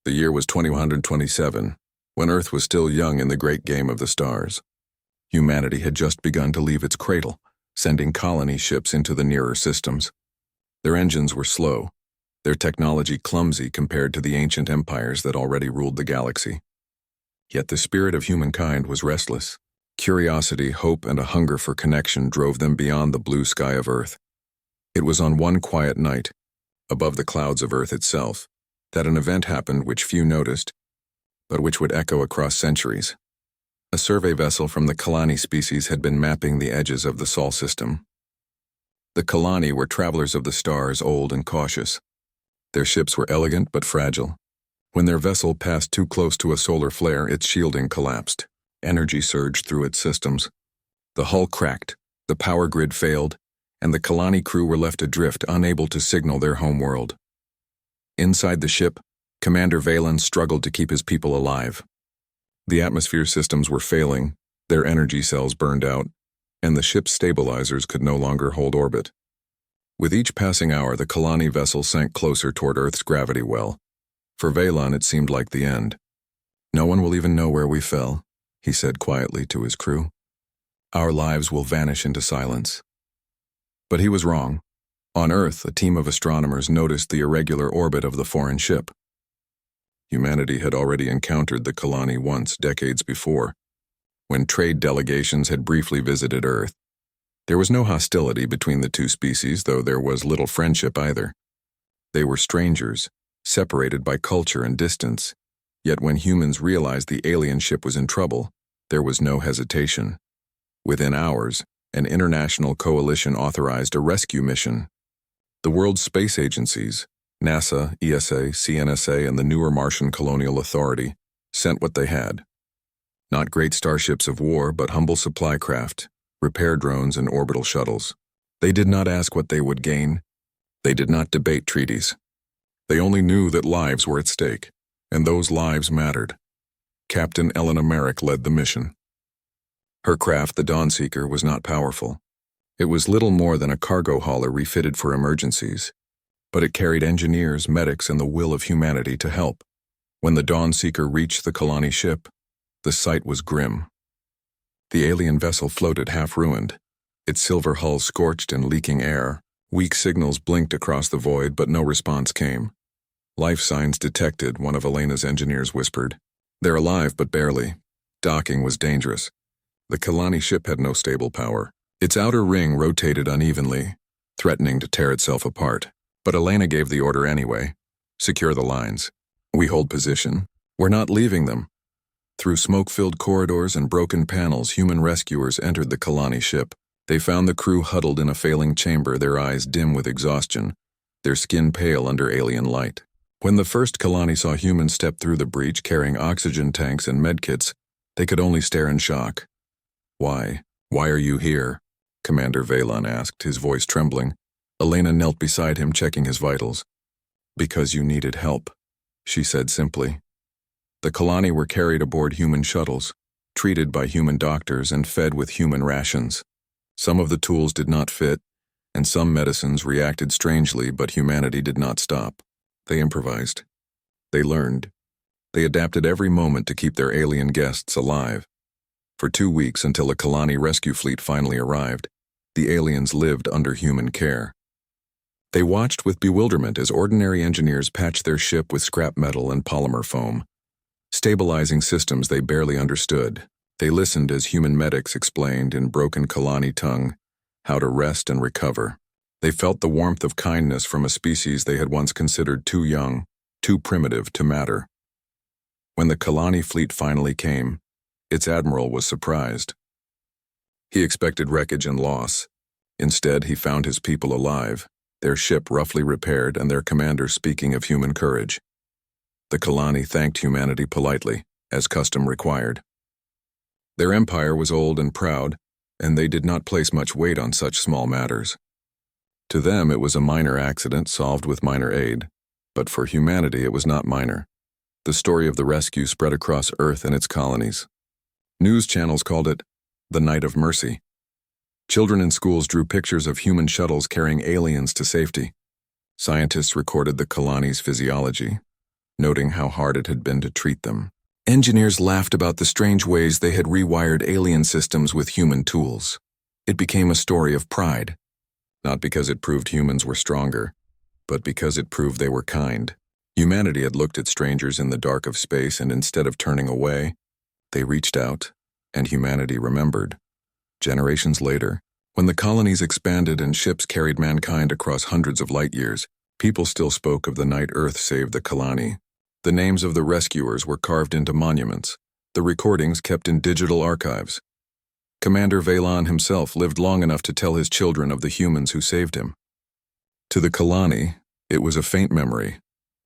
The year was 2127, when Earth was still young in the great game of the stars. Humanity had just begun to leave its cradle, sending colony ships into the nearer systems. Their engines were slow, their technology clumsy compared to the ancient empires that already ruled the galaxy. Yet the spirit of humankind was restless. Curiosity, hope, and a hunger for connection drove them beyond the blue sky of Earth. It was on one quiet night, above the clouds of Earth itself, that an event happened which few noticed, but which would echo across centuries. A survey vessel from the Kalani species had been mapping the edges of the Sol system. The Kalani were travelers of the stars, old and cautious. Their ships were elegant but fragile. When their vessel passed too close to a solar flare, its shielding collapsed. Energy surged through its systems. The hull cracked, the power grid failed, and the Kalani crew were left adrift, unable to signal their homeworld. Inside the ship, Commander Valen struggled to keep his people alive. The atmosphere systems were failing, their energy cells burned out, and the ship's stabilizers could no longer hold orbit. With each passing hour, the Kalani vessel sank closer toward Earth's gravity well. For Valen, it seemed like the end. "No one will even know where we fell," he said quietly to his crew. "Our lives will vanish into silence." But he was wrong. On Earth, a team of astronomers noticed the irregular orbit of the foreign ship. Humanity had already encountered the Kalani once, decades before, when trade delegations had briefly visited Earth. There was no hostility between the two species, though there was little friendship either. They were strangers, separated by culture and distance. Yet when humans realized the alien ship was in trouble, there was no hesitation. Within hours, an international coalition authorized a rescue mission. The world's space agencies, NASA, ESA, CNSA, and the newer Martian Colonial Authority, sent what they had. Not great starships of war, but humble supply craft, repair drones, and orbital shuttles. They did not ask what they would gain. They did not debate treaties. They only knew that lives were at stake, and those lives mattered. Captain Elena Merrick led the mission. Her craft, the Dawnseeker, was not powerful. It was little more than a cargo hauler refitted for emergencies, but it carried engineers, medics, and the will of humanity to help. When the Dawnseeker reached the Kalani ship, the sight was grim. The alien vessel floated half-ruined, its silver hull scorched and leaking air. Weak signals blinked across the void, but no response came. "Life signs detected," one of Elena's engineers whispered. "They're alive, but barely. Docking was dangerous." The Kalani ship had no stable power. Its outer ring rotated unevenly, threatening to tear itself apart. But Elena gave the order anyway. "Secure the lines. We hold position. We're not leaving them." Through smoke-filled corridors and broken panels, human rescuers entered the Kalani ship. They found the crew huddled in a failing chamber, their eyes dim with exhaustion, their skin pale under alien light. When the first Kalani saw humans step through the breach carrying oxygen tanks and medkits, they could only stare in shock. "Why? Why are you here?" Commander Valen asked, his voice trembling. Elena knelt beside him, checking his vitals. "Because you needed help," she said simply. The Kalani were carried aboard human shuttles, treated by human doctors, and fed with human rations. Some of the tools did not fit, and some medicines reacted strangely, but humanity did not stop. They improvised. They learned. They adapted every moment to keep their alien guests alive. For 2 weeks, until a Kalani rescue fleet finally arrived, the aliens lived under human care. They watched with bewilderment as ordinary engineers patched their ship with scrap metal and polymer foam, stabilizing systems they barely understood. They listened as human medics explained in broken Kalani tongue how to rest and recover. They felt the warmth of kindness from a species they had once considered too young, too primitive to matter. When the Kalani fleet finally came, its admiral was surprised. He expected wreckage and loss. Instead, he found his people alive, their ship roughly repaired, and their commander speaking of human courage. The Kalani thanked humanity politely, as custom required. Their empire was old and proud, and they did not place much weight on such small matters. To them, it was a minor accident solved with minor aid, but for humanity it was not minor. The story of the rescue spread across Earth and its colonies. News channels called it the Night of Mercy. Children in schools drew pictures of human shuttles carrying aliens to safety. Scientists recorded the Kalani's physiology. noting how hard it had been to treat them. Engineers laughed about the strange ways they had rewired alien systems with human tools. It became a story of pride, not because it proved humans were stronger, but because it proved they were kind. Humanity had looked at strangers in the dark of space, and instead of turning away, they reached out, and humanity remembered. Generations later, when the colonies expanded and ships carried mankind across hundreds of light years, people still spoke of the night Earth saved the colony. The names of the rescuers were carved into monuments, the recordings kept in digital archives. Commander Veylan himself lived long enough to tell his children of the humans who saved him. To the colony, it was a faint memory,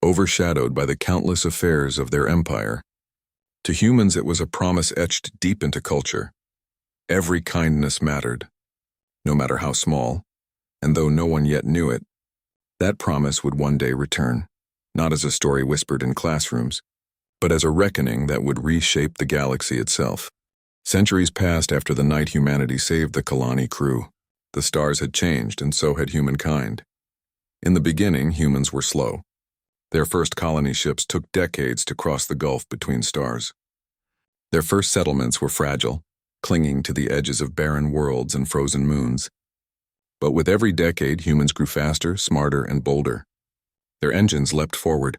overshadowed by the countless affairs of their empire. To humans, it was a promise etched deep into culture. Every kindness mattered, no matter how small, and though no one yet knew it, that promise would one day return, not as a story whispered in classrooms, but as a reckoning that would reshape the galaxy itself. Centuries passed after the night humanity saved the colony crew. The stars had changed, and so had humankind. In the beginning, humans were slow. Their first colony ships took decades to cross the gulf between stars. Their first settlements were fragile, clinging to the edges of barren worlds and frozen moons. But with every decade, humans grew faster, smarter, and bolder. Their engines leapt forward.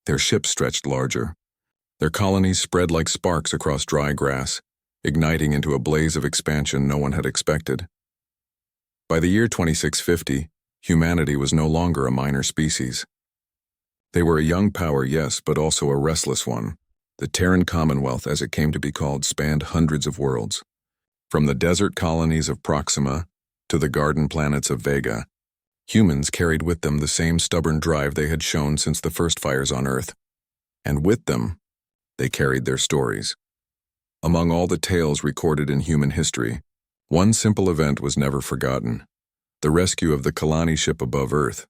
Their ships stretched larger. Their colonies spread like sparks across dry grass, igniting into a blaze of expansion no one had expected. By the year 2650, humanity was no longer a minor species. They were a young power, yes, but also a restless one. The Terran Commonwealth, as it came to be called, spanned hundreds of worlds. From the desert colonies of Proxima to the garden planets of Vega, humans carried with them the same stubborn drive they had shown since the first fires on Earth. And with them, they carried their stories. Among all the tales recorded in human history, one simple event was never forgotten: the rescue of the colony ship above Earth.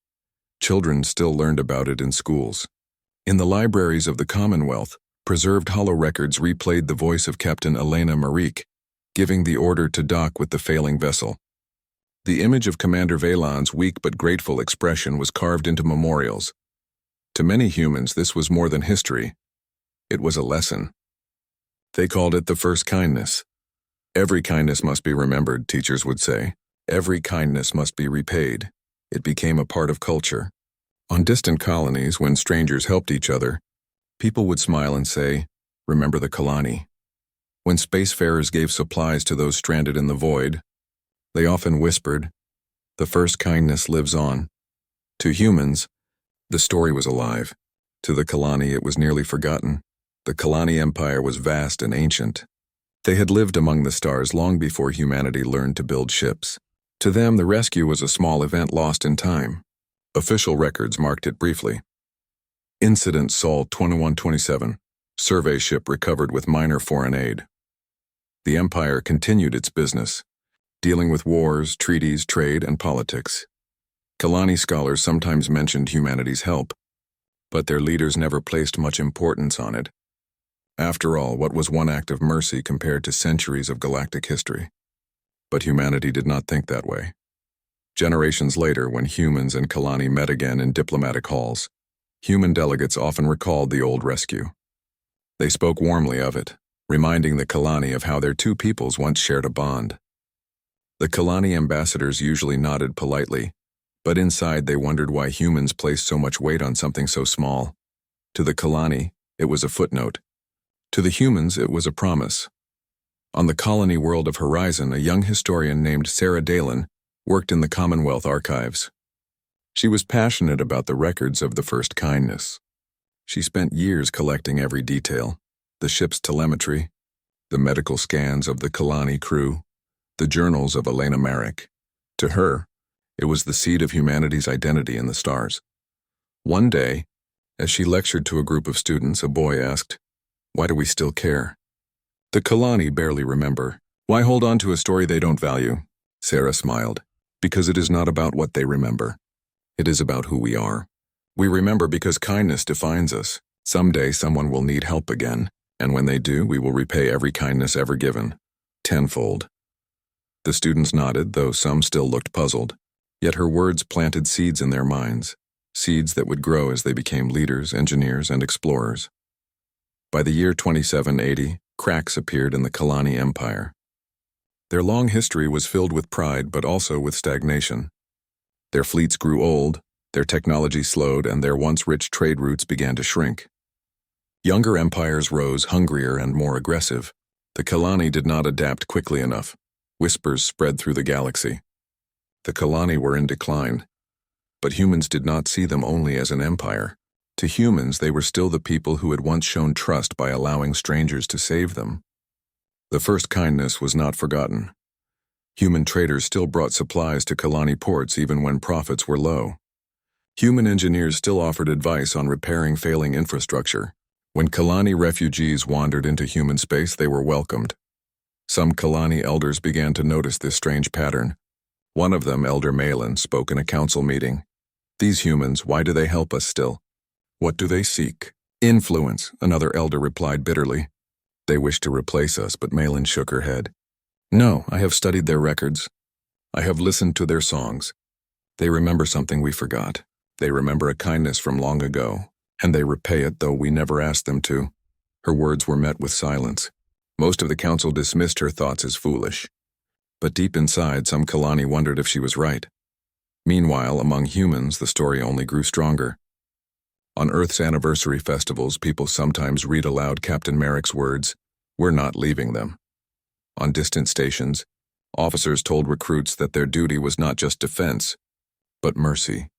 Children still learned about it in schools. In the libraries of the Commonwealth, preserved holorecords replayed the voice of Captain Elena Marique, giving the order to dock with the failing vessel. The image of Commander Veylan's weak but grateful expression was carved into memorials. To many humans, this was more than history. It was a lesson. They called it the first kindness. Every kindness must be remembered, teachers would say. Every kindness must be repaid. It became a part of culture. On distant colonies, when strangers helped each other, people would smile and say, "Remember the colony." When spacefarers gave supplies to those stranded in the void, they often whispered, "The first kindness lives on." To humans, the story was alive. To the colony, it was nearly forgotten. The colony empire was vast and ancient. They had lived among the stars long before humanity learned to build ships. To them, the rescue was a small event lost in time. Official records marked it briefly. Incident Sol 2127, survey ship recovered with minor foreign aid. The empire continued its business, dealing with wars, treaties, trade, and politics. Kalani scholars sometimes mentioned humanity's help, but their leaders never placed much importance on it. After all, what was one act of mercy compared to centuries of galactic history? But humanity did not think that way. Generations later, when humans and Kalani met again in diplomatic halls, human delegates often recalled the old rescue. They spoke warmly of it, reminding the Kalani of how their two peoples once shared a bond. The Kalani ambassadors usually nodded politely, but inside they wondered why humans placed so much weight on something so small. To the Kalani, it was a footnote. To the humans, it was a promise. On the colony world of Horizon, a young historian named Sarah Dalen worked in the Commonwealth archives. She was passionate about the records of the first kindness. She spent years collecting every detail: the ship's telemetry, the medical scans of the Kalani crew, the journals of Elena Marek. To her, it was the seed of humanity's identity in the stars. One day, as she lectured to a group of students, a boy asked, "Why do we still care?" The Kalani barely remember. "Why hold on to a story they don't value?" Sarah smiled. "Because it is not about what they remember. It is about who we are. We remember because kindness defines us. Someday someone will need help again, and when they do, we will repay every kindness ever given, tenfold." The students nodded, though some still looked puzzled. Yet her words planted seeds in their minds. seeds that would grow as they became leaders, engineers, and explorers. By the year 2780, cracks appeared in the Kalani Empire. Their long history was filled with pride but also with stagnation. Their fleets grew old, their technology slowed, and their once rich trade routes began to shrink. Younger empires rose, hungrier and more aggressive. The Kalani did not adapt quickly enough. Whispers spread through the galaxy. The Kalani were in decline. But humans did not see them only as an empire. To humans, they were still the people who had once shown trust by allowing strangers to save them. The first kindness was not forgotten. Human traders still brought supplies to Kalani ports even when profits were low. Human engineers still offered advice on repairing failing infrastructure. When Kalani refugees wandered into human space, they were welcomed. Some Kalani elders began to notice this strange pattern. One of them, Elder Malin, spoke in a council meeting. "These humans, why do they help us still? What do they seek?" "Influence," another elder replied bitterly. "They wish to replace us," but Malin shook her head. "No, I have studied their records. I have listened to their songs. They remember something we forgot. They remember a kindness from long ago, and they repay it though we never asked them to." Her words were met with silence. Most of the council dismissed her thoughts as foolish. But deep inside, some Kalani wondered if she was right. Meanwhile, among humans, the story only grew stronger. On Earth's anniversary festivals, people sometimes read aloud Captain Merrick's words, "We're not leaving them." On distant stations, officers told recruits that their duty was not just defense, but mercy.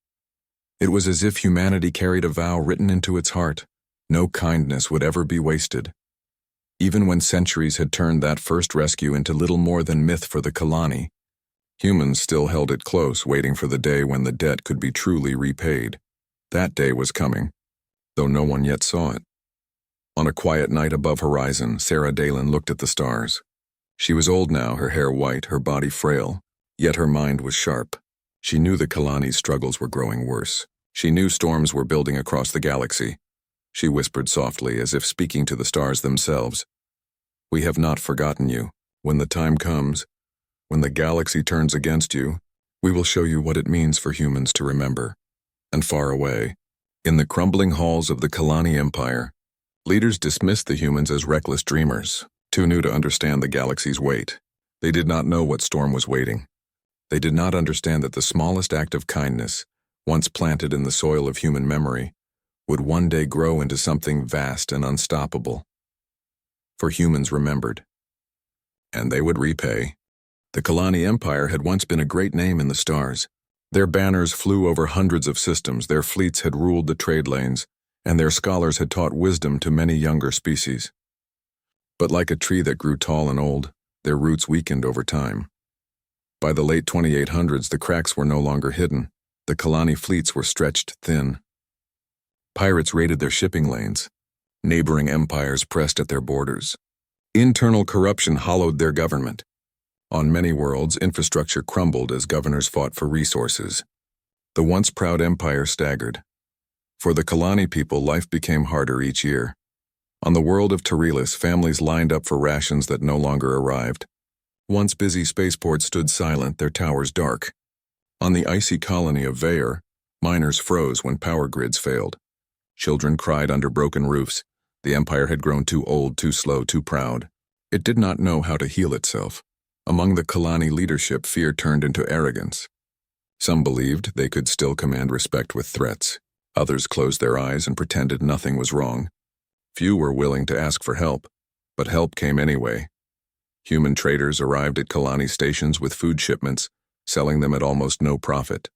It was as if humanity carried a vow written into its heart. No kindness would ever be wasted. Even when centuries had turned that first rescue into little more than myth for the Kalani, humans still held it close, waiting for the day when the debt could be truly repaid. That day was coming, though no one yet saw it. On a quiet night above horizon, Sarah Dalen looked at the stars. She was old now, her hair white, her body frail, yet her mind was sharp. She knew the Kalani's struggles were growing worse. She knew storms were building across the galaxy. She whispered softly, as if speaking to the stars themselves. "We have not forgotten you. When the time comes, when the galaxy turns against you, we will show you what it means for humans to remember." And far away, in the crumbling halls of the Kalani Empire, leaders dismissed the humans as reckless dreamers, too new to understand the galaxy's weight. They did not know what storm was waiting. They did not understand that the smallest act of kindness, once planted in the soil of human memory, would one day grow into something vast and unstoppable. For humans remembered. And they would repay. The Kalani Empire had once been a great name in the stars. Their banners flew over hundreds of systems, their fleets had ruled the trade lanes, and their scholars had taught wisdom to many younger species. But like a tree that grew tall and old, their roots weakened over time. By the late 2800s, the cracks were no longer hidden. The Kalani fleets were stretched thin. Pirates raided their shipping lanes. Neighboring empires pressed at their borders. Internal corruption hollowed their government. On many worlds, infrastructure crumbled as governors fought for resources. The once proud empire staggered. For the Kalani people, life became harder each year. On the world of Terelis, families lined up for rations that no longer arrived. Once busy spaceports stood silent, their towers dark. On the icy colony of Vaer, miners froze when power grids failed. Children cried under broken roofs. The empire had grown too old, too slow, too proud. It did not know how to heal itself. Among the Kalani leadership, fear turned into arrogance. Some believed they could still command respect with threats. Others closed their eyes and pretended nothing was wrong. Few were willing to ask for help, but help came anyway. Human traders arrived at Kalani stations with food shipments, selling them at almost no profit.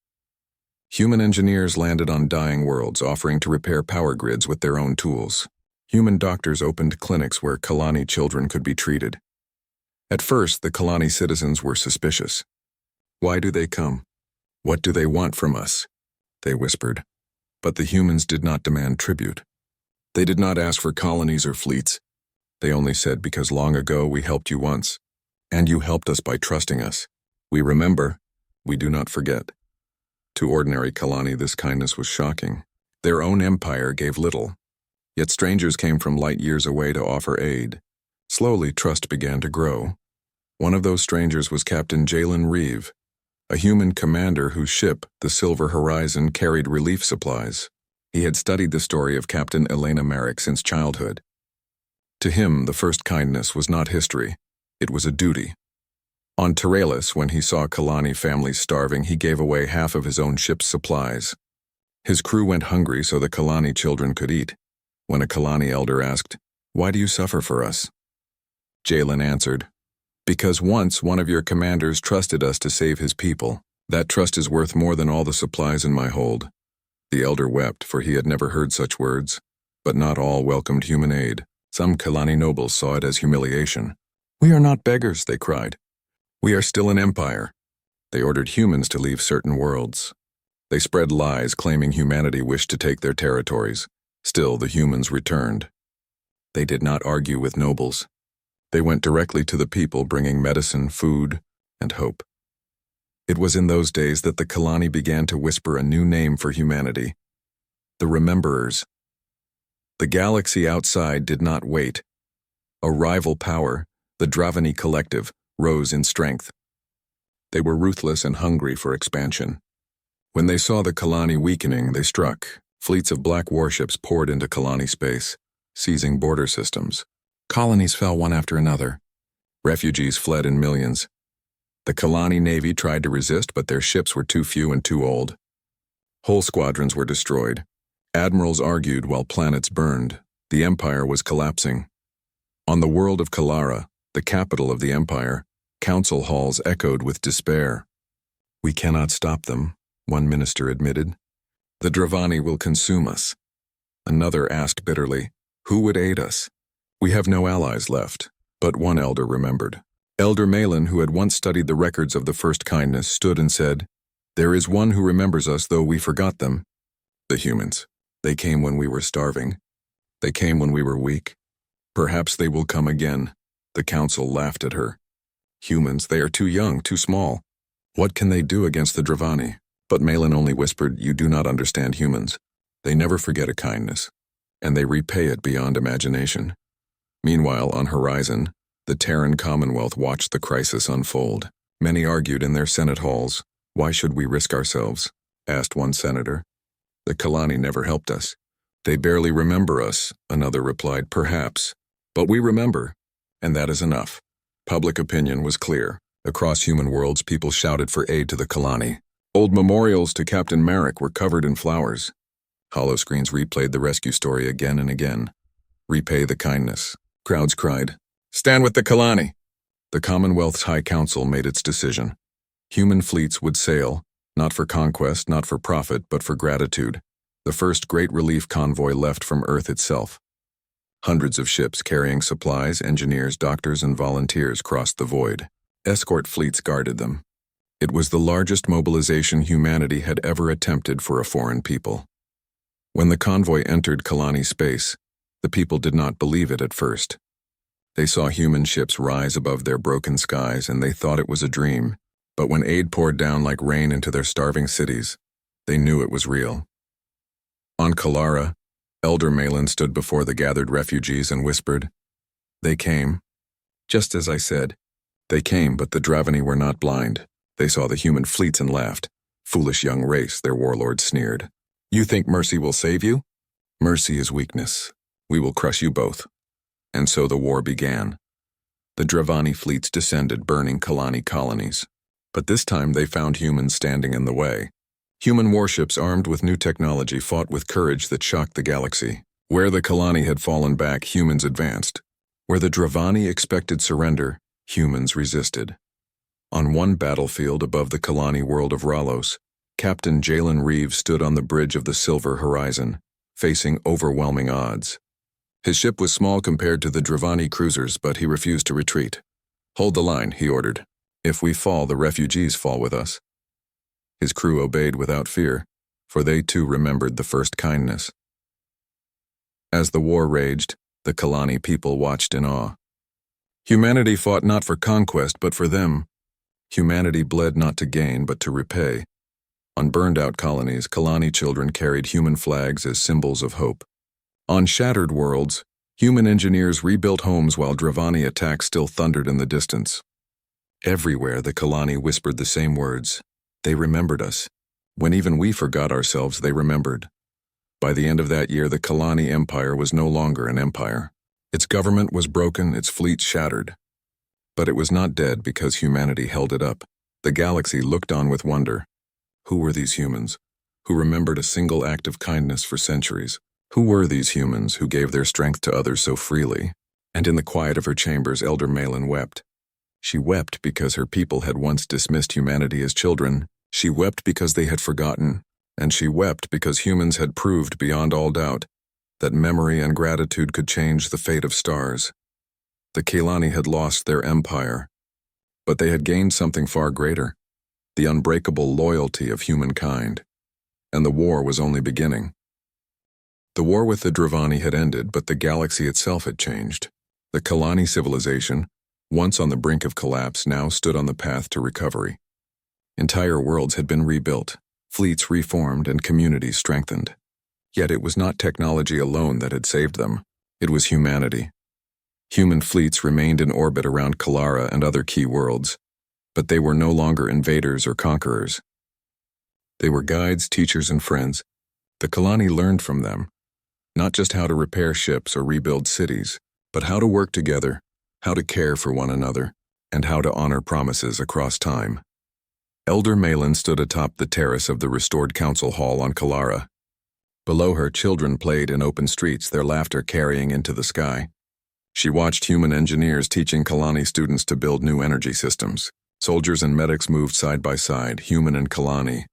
Human engineers landed on dying worlds, offering to repair power grids with their own tools. Human doctors opened clinics where Kalani children could be treated. At first, the Kalani citizens were suspicious. "Why do they come? What do they want from us?" they whispered. But the humans did not demand tribute. They did not ask for colonies or fleets. They only said, "Because long ago we helped you once, and you helped us by trusting us. We remember, we do not forget." To ordinary Kalani, this kindness was shocking. Their own empire gave little. Yet strangers came from light years away to offer aid. Slowly, trust began to grow. One of those strangers was Captain Jalen Reeve. a human commander whose ship, the Silver Horizon, carried relief supplies. He had studied the story of Captain Elena Merrick since childhood. To him, the first kindness was not history, it was a duty. On Teralis, when he saw Kalani families starving, he gave away half of his own ship's supplies. His crew went hungry so the Kalani children could eat. When a Kalani elder asked, "Why do you suffer for us?" Jalen answered, "Because once one of your commanders trusted us to save his people. That trust is worth more than all the supplies in my hold." The elder wept, for he had never heard such words. But not all welcomed human aid. Some Kalani nobles saw it as humiliation. "We are not beggars," they cried. "We are still an empire." They ordered humans to leave certain worlds. They spread lies claiming humanity wished to take their territories. Still, the humans returned. They did not argue with nobles. They went directly to the people, bringing medicine, food, and hope. It was in those days that the Kalani began to whisper a new name for humanity: the Rememberers. The galaxy outside did not wait. A rival power, the Dravani Collective, rose in strength. They were ruthless and hungry for expansion. When they saw the Kalani weakening, they struck. Fleets of black warships poured into Kalani space, seizing border systems. Colonies fell one after another. Refugees fled in millions. The Kalani Navy tried to resist, but their ships were too few and too old. Whole squadrons were destroyed. Admirals argued while planets burned. The empire was collapsing. On the world of Kalara, the capital of the empire, council halls echoed with despair. "We cannot stop them," one minister admitted. "The Dravani will consume us." Another asked bitterly, "Who would aid us? We have no allies left." But one elder remembered. Elder Malin, who had once studied the records of the first kindness, stood and said, "There is one who remembers us, though we forgot them. The humans. They came when we were starving. They came when we were weak. Perhaps they will come again." The council laughed at her. "Humans, they are too young, too small. What can they do against the Dravani?" But Malin only whispered, "You do not understand humans. They never forget a kindness, and they repay it beyond imagination." Meanwhile, on Horizon, the Terran Commonwealth watched the crisis unfold. Many argued in their Senate halls. "Why should we risk ourselves?" asked one senator. "The Kalani never helped us." "They barely remember us," another replied. "Perhaps. But we remember, and that is enough." Public opinion was clear. Across human worlds, people shouted for aid to the Kalani. Old memorials to Captain Merrick were covered in flowers. Holoscreens replayed the rescue story again and again. "Repay the kindness." Crowds cried, "Stand with the Kalani." The Commonwealth's High Council made its decision. Human fleets would sail, not for conquest, not for profit, but for gratitude. The first great relief convoy left from Earth itself. Hundreds of ships carrying supplies, engineers, doctors, and volunteers crossed the void. Escort fleets guarded them. It was the largest mobilization humanity had ever attempted for a foreign people. When the convoy entered Kalani space, the people did not believe it at first. They saw human ships rise above their broken skies, and they thought it was a dream. But when aid poured down like rain into their starving cities, they knew it was real. On Kalara, Elder Malin stood before the gathered refugees and whispered, "They came. Just as I said. They came, but the Dravani were not blind. They saw the human fleets and laughed. 'Foolish young race,' their warlord sneered. 'You think mercy will save you? Mercy is weakness. We will crush you both.' And so the war began. The Dravani fleets descended, burning Kalani colonies. But this time they found humans standing in the way. Human warships armed with new technology fought with courage that shocked the galaxy. Where the Kalani had fallen back, humans advanced. Where the Dravani expected surrender, humans resisted. On one battlefield above the Kalani world of Ralos, Captain Jalen Reeves stood on the bridge of the Silver Horizon, facing overwhelming odds. His ship was small compared to the Dravani cruisers, but he refused to retreat. "Hold the line," he ordered. "If we fall, the refugees fall with us." His crew obeyed without fear, for they too remembered the first kindness. As the war raged, the Kalani people watched in awe. Humanity fought not for conquest, but for them. Humanity bled not to gain, but to repay. On burned-out colonies, Kalani children carried human flags as symbols of hope. On shattered worlds, human engineers rebuilt homes while Dravani attacks still thundered in the distance. Everywhere, the Kalani whispered the same words: They remembered us. When even we forgot ourselves, they remembered. By the end of that year, the Kalani Empire was no longer an empire. Its government was broken, its fleet shattered. But it was not dead because humanity held it up. The galaxy looked on with wonder. Who were these humans, who remembered a single act of kindness for centuries? Who were these humans who gave their strength to others so freely? And in the quiet of her chambers, Elder Malin wept. She wept because her people had once dismissed humanity as children. She wept because they had forgotten. And she wept because humans had proved beyond all doubt that memory and gratitude could change the fate of stars. The Kalani had lost their empire, but they had gained something far greater, the unbreakable loyalty of humankind. And the war was only beginning. The war with the Dravani had ended, but the galaxy itself had changed. The Kalani civilization, once on the brink of collapse, now stood on the path to recovery. Entire worlds had been rebuilt, fleets reformed, and communities strengthened. Yet it was not technology alone that had saved them. It was humanity. Human fleets remained in orbit around Kalara and other key worlds, but they were no longer invaders or conquerors. They were guides, teachers, and friends. The Kalani learned from them, not just how to repair ships or rebuild cities, but how to work together, how to care for one another, and how to honor promises across time. Elder Malin stood atop the terrace of the restored council hall on Kalara. Below her, children played in open streets, their laughter carrying into the sky. She watched human engineers teaching Kalani students to build new energy systems. Soldiers and medics moved side by side, human and Kalani,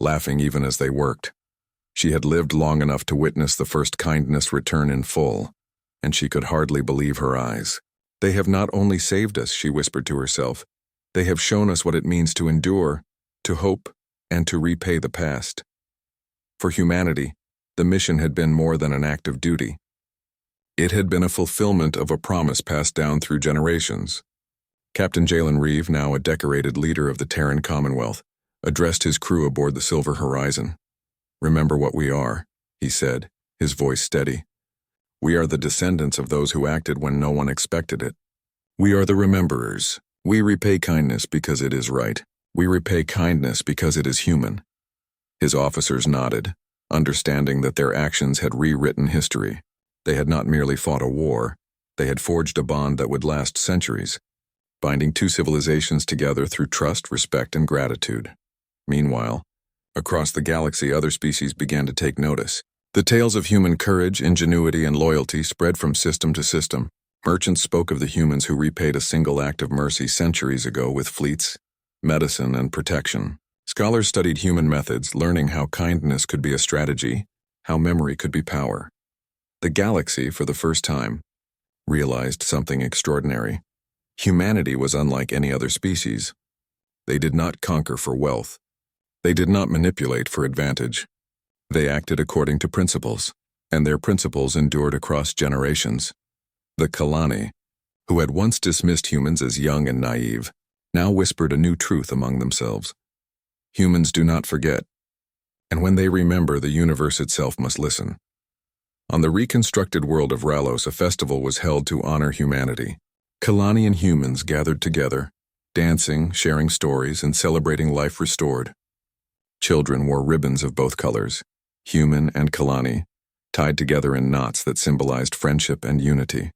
laughing even as they worked. She had lived long enough to witness the first kindness return in full, and she could hardly believe her eyes. They have not only saved us, she whispered to herself, they have shown us what it means to endure, to hope, and to repay the past. For humanity, the mission had been more than an act of duty. It had been a fulfillment of a promise passed down through generations. Captain Jalen Reeve, now a decorated leader of the Terran Commonwealth, addressed his crew aboard the Silver Horizon. "Remember what we are," he said, his voice steady. "We are the descendants of those who acted when no one expected it. We are the rememberers. We repay kindness because it is right. We repay kindness because it is human." His officers nodded, understanding that their actions had rewritten history. They had not merely fought a war, they had forged a bond that would last centuries, binding two civilizations together through trust, respect, and gratitude. Meanwhile, across the galaxy, other species began to take notice. The tales of human courage, ingenuity, and loyalty spread from system to system. Merchants spoke of the humans who repaid a single act of mercy centuries ago with fleets, medicine, and protection. Scholars studied human methods, learning how kindness could be a strategy, how memory could be power. The galaxy, for the first time, realized something extraordinary. Humanity was unlike any other species. They did not conquer for wealth. They did not manipulate for advantage. They acted according to principles, and their principles endured across generations. The Kalani, who had once dismissed humans as young and naive, now whispered a new truth among themselves. Humans do not forget, and when they remember, the universe itself must listen. On the reconstructed world of Ralos, a festival was held to honor humanity. Kalani and humans gathered together, dancing, sharing stories, and celebrating life restored. Children wore ribbons of both colors, human and Kalani, tied together in knots that symbolized friendship and unity.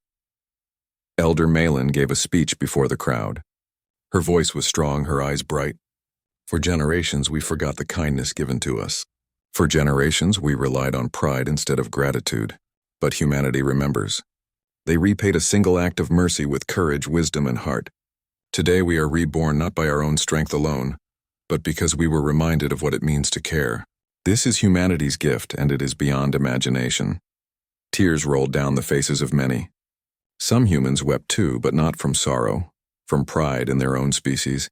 Elder Malin gave a speech before the crowd. Her voice was strong, her eyes bright. For generations, we forgot the kindness given to us. For generations, we relied on pride instead of gratitude. But humanity remembers. They repaid a single act of mercy with courage, wisdom, and heart. Today we are reborn not by our own strength alone, but because we were reminded of what it means to care. This is humanity's gift, and it is beyond imagination. Tears rolled down the faces of many. Some humans wept too, but not from sorrow, from pride in their own species,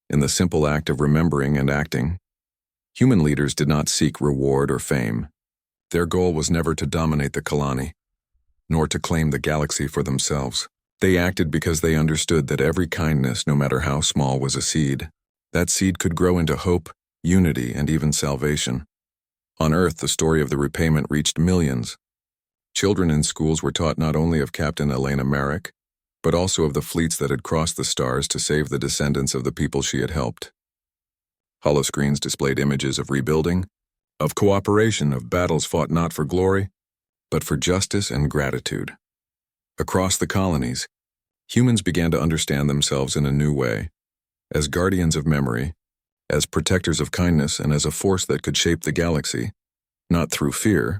in the simple act of remembering and acting. Human leaders did not seek reward or fame. Their goal was never to dominate the Kalani, nor to claim the galaxy for themselves. They acted because they understood that every kindness, no matter how small, was a seed. That seed could grow into hope, unity, and even salvation. On Earth, the story of the repayment reached millions. Children in schools were taught not only of Captain Elena Merrick, but also of the fleets that had crossed the stars to save the descendants of the people she had helped. Holoscreens displayed images of rebuilding, of cooperation, of battles fought not for glory, but for justice and gratitude. Across the colonies, humans began to understand themselves in a new way, as guardians of memory, as protectors of kindness, and as a force that could shape the galaxy, not through fear,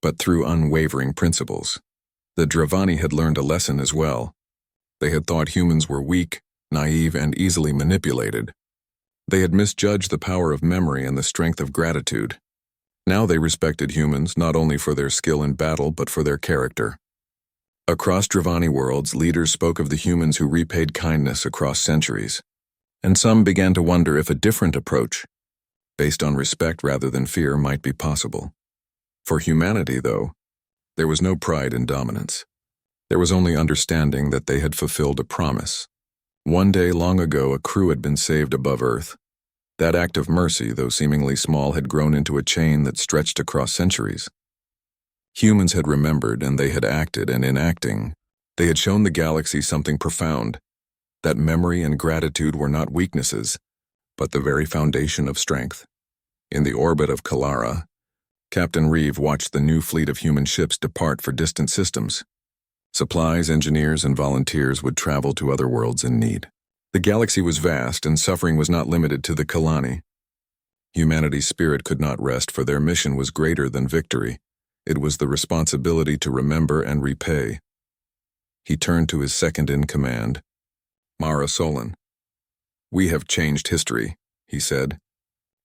but through unwavering principles. The Dravani had learned a lesson as well. They had thought humans were weak, naive, and easily manipulated. They had misjudged the power of memory and the strength of gratitude. Now they respected humans not only for their skill in battle but for their character. Across Dravani worlds, leaders spoke of the humans who repaid kindness across centuries, and some began to wonder if a different approach, based on respect rather than fear, might be possible. For humanity, though, there was no pride in dominance. There was only understanding that they had fulfilled a promise. One day long ago, a crew had been saved above Earth. That act of mercy, though seemingly small, had grown into a chain that stretched across centuries. Humans had remembered, and they had acted, and in acting, they had shown the galaxy something profound, that memory and gratitude were not weaknesses, but the very foundation of strength. In the orbit of Kalara, Captain Reeve watched the new fleet of human ships depart for distant systems. Supplies, engineers, and volunteers would travel to other worlds in need. The galaxy was vast, and suffering was not limited to the Kalani. Humanity's spirit could not rest, for their mission was greater than victory. It was the responsibility to remember and repay. He turned to his second-in-command, Mara Solon. "We have changed history," he said.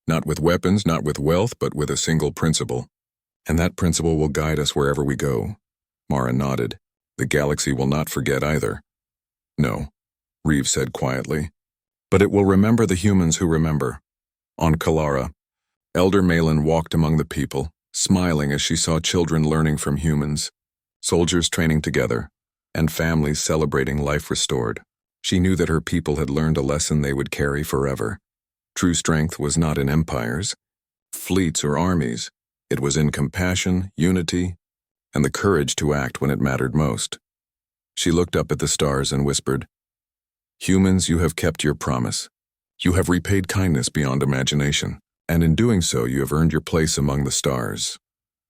"Not with weapons, not with wealth, but with a single principle. And that principle will guide us wherever we go." Mara nodded. "The galaxy will not forget either." "No," Reeve said quietly. "But it will remember the humans who remember." On Kalara, Elder Malin walked among the people, smiling as she saw children learning from humans, soldiers training together, and families celebrating life restored. She knew that her people had learned a lesson they would carry forever. True strength was not in empires, fleets, or armies. It was in compassion, unity, and the courage to act when it mattered most. She looked up at the stars and whispered, "Humans, you have kept your promise. You have repaid kindness beyond imagination, and in doing so you have earned your place among the stars."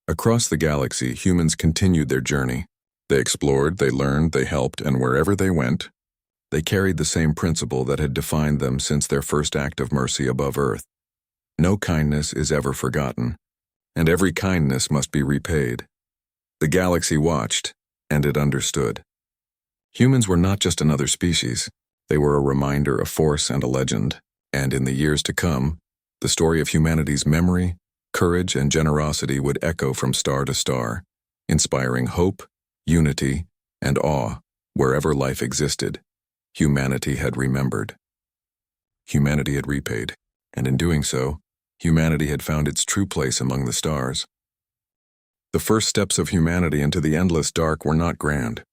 Across the galaxy, humans continued their journey. They explored, they learned, they helped, and wherever they went, they carried the same principle that had defined them since their first act of mercy above Earth. No kindness is ever forgotten, and every kindness must be repaid. The galaxy watched, and it understood. Humans were not just another species. They were a reminder, a force, and a legend. And in the years to come, the story of humanity's memory, courage, and generosity would echo from star to star, inspiring hope, unity, and awe wherever life existed. Humanity had remembered. Humanity had repaid, and in doing so, humanity had found its true place among the stars. The first steps of humanity into the endless dark were not grand.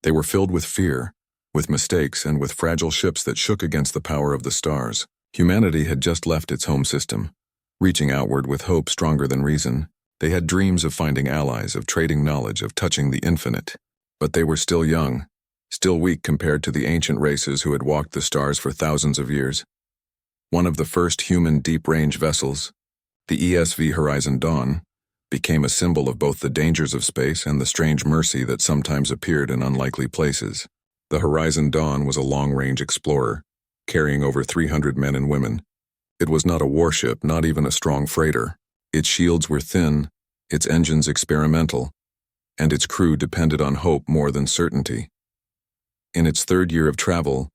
They were filled with fear, with mistakes, and with fragile ships that shook against the power of the stars. Humanity had just left its home system. Reaching outward with hope stronger than reason, they had dreams of finding allies, of trading knowledge, of touching the infinite. But they were still young, still weak compared to the ancient races who had walked the stars for thousands of years. One of the first human deep-range vessels, the ESV Horizon Dawn, became a symbol of both the dangers of space and the strange mercy that sometimes appeared in unlikely places. The Horizon Dawn was a long-range explorer, carrying over 300 men and women. It was not a warship, not even a strong freighter. Its shields were thin, its engines experimental, and its crew depended on hope more than certainty. In its third year of travel,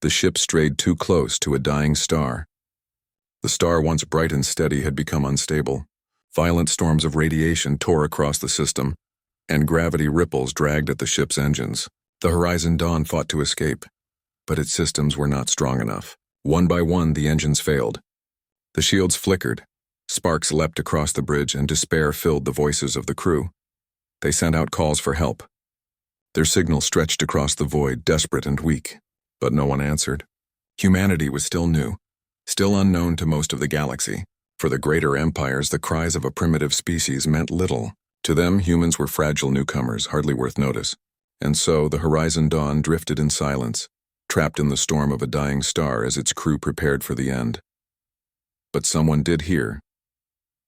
the ship strayed too close to a dying star. The star, once bright and steady, had become unstable. Violent storms of radiation tore across the system, and gravity ripples dragged at the ship's engines. The Horizon Dawn fought to escape, but its systems were not strong enough. One by one, the engines failed. The shields flickered, sparks leapt across the bridge, and despair filled the voices of the crew. They sent out calls for help. Their signal stretched across the void, desperate and weak, but no one answered. Humanity was still new, still unknown to most of the galaxy. For the greater empires, the cries of a primitive species meant little. To them, humans were fragile newcomers, hardly worth notice. And so, the Horizon Dawn drifted in silence, trapped in the storm of a dying star as its crew prepared for the end. But someone did hear.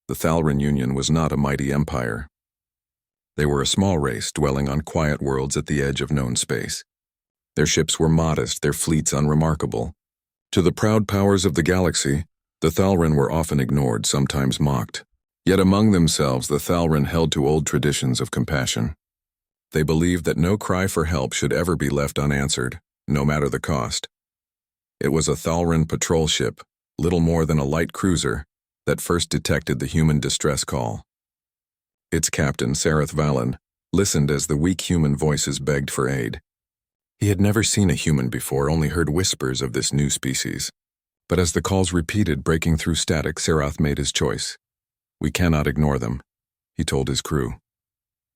The Thalran Union was not a mighty empire. They were a small race dwelling on quiet worlds at the edge of known space. Their ships were modest, their fleets unremarkable. To the proud powers of the galaxy, the Thalran were often ignored, sometimes mocked. Yet among themselves, the Thalran held to old traditions of compassion. They believed that no cry for help should ever be left unanswered, no matter the cost. It was a Thalran patrol ship, little more than a light cruiser, that first detected the human distress call. Its captain, Sareth Valen, listened as the weak human voices begged for aid. He had never seen a human before, only heard whispers of this new species. But as the calls repeated, breaking through static, Sareth made his choice. "We cannot ignore them," he told his crew.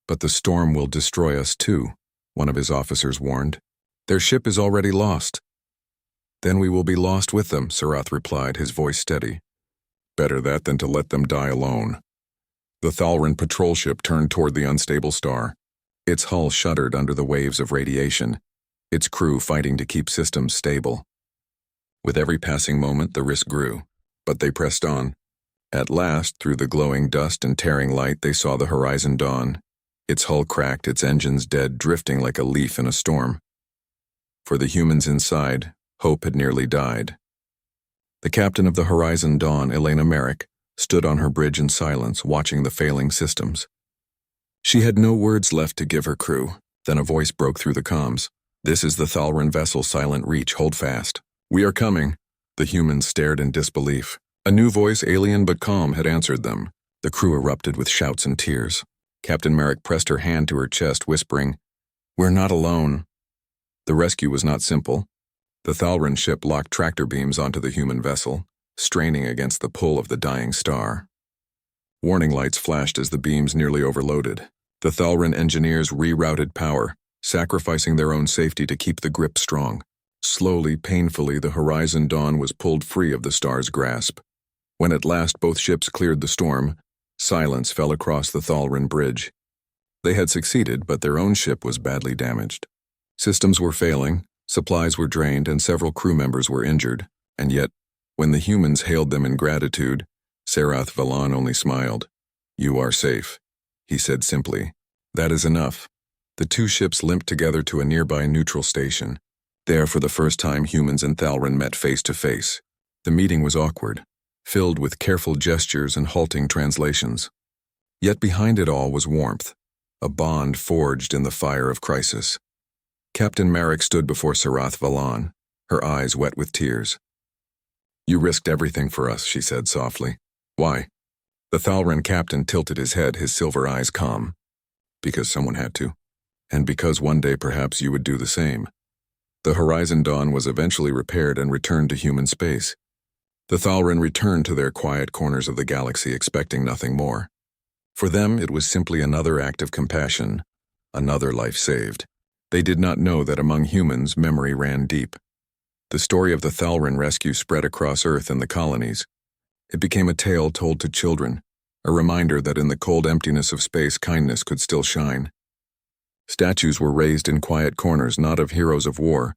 "But the storm will destroy us too," one of his officers warned. "Their ship is already lost." "Then we will be lost with them," Sareth replied, his voice steady. "Better that than to let them die alone." The Thalran patrol ship turned toward the unstable star. Its hull shuddered under the waves of radiation, its crew fighting to keep systems stable. With every passing moment, the risk grew, but they pressed on. At last, through the glowing dust and tearing light, they saw the horizon dawn. Its hull cracked, its engines dead, drifting like a leaf in a storm. For the humans inside, hope had nearly died. The captain of the Horizon Dawn, Elena Merrick, stood on her bridge in silence, watching the failing systems. She had no words left to give her crew. Then a voice broke through the comms. "This is the Thalran vessel Silent Reach, hold fast. We are coming." The humans stared in disbelief. A new voice, alien but calm, had answered them. The crew erupted with shouts and tears. Captain Merrick pressed her hand to her chest, whispering, "We're not alone." The rescue was not simple. The Thalran ship locked tractor beams onto the human vessel, straining against the pull of the dying star. Warning lights flashed as the beams nearly overloaded. The Thalran engineers rerouted power, sacrificing their own safety to keep the grip strong. Slowly, painfully, the Horizon Dawn was pulled free of the star's grasp. When at last both ships cleared the storm, silence fell across the Thalran bridge. They had succeeded, but their own ship was badly damaged. Systems were failing, supplies were drained, and several crew members were injured. And yet, when the humans hailed them in gratitude, Sareth Valen only smiled. "You are safe," he said simply. "That is enough." The two ships limped together to a nearby neutral station. There, for the first time, humans and Thalran met face to face. The meeting was awkward, filled with careful gestures and halting translations. Yet behind it all was warmth, a bond forged in the fire of crisis. Captain Merrick stood before Sareth Valen, her eyes wet with tears. "You risked everything for us," she said softly. "Why?" The Thalran captain tilted his head, his silver eyes calm. "Because someone had to. And because one day perhaps you would do the same." The Horizon Dawn was eventually repaired and returned to human space. The Thalran returned to their quiet corners of the galaxy, expecting nothing more. For them, it was simply another act of compassion, another life saved. They did not know that among humans, memory ran deep. The story of the Thalran rescue spread across Earth and the colonies. It became a tale told to children, a reminder that in the cold emptiness of space, kindness could still shine. Statues were raised in quiet corners, not of heroes of war,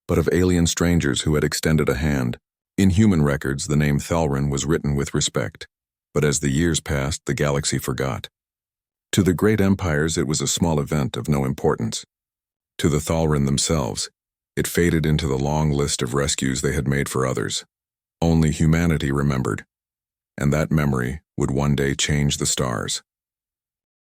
but of alien strangers who had extended a hand. In human records, the name Thalran was written with respect, but as the years passed, the galaxy forgot. To the great empires, it was a small event of no importance. To the Thalran themselves, it faded into the long list of rescues they had made for others. Only humanity remembered, and that memory would one day change the stars.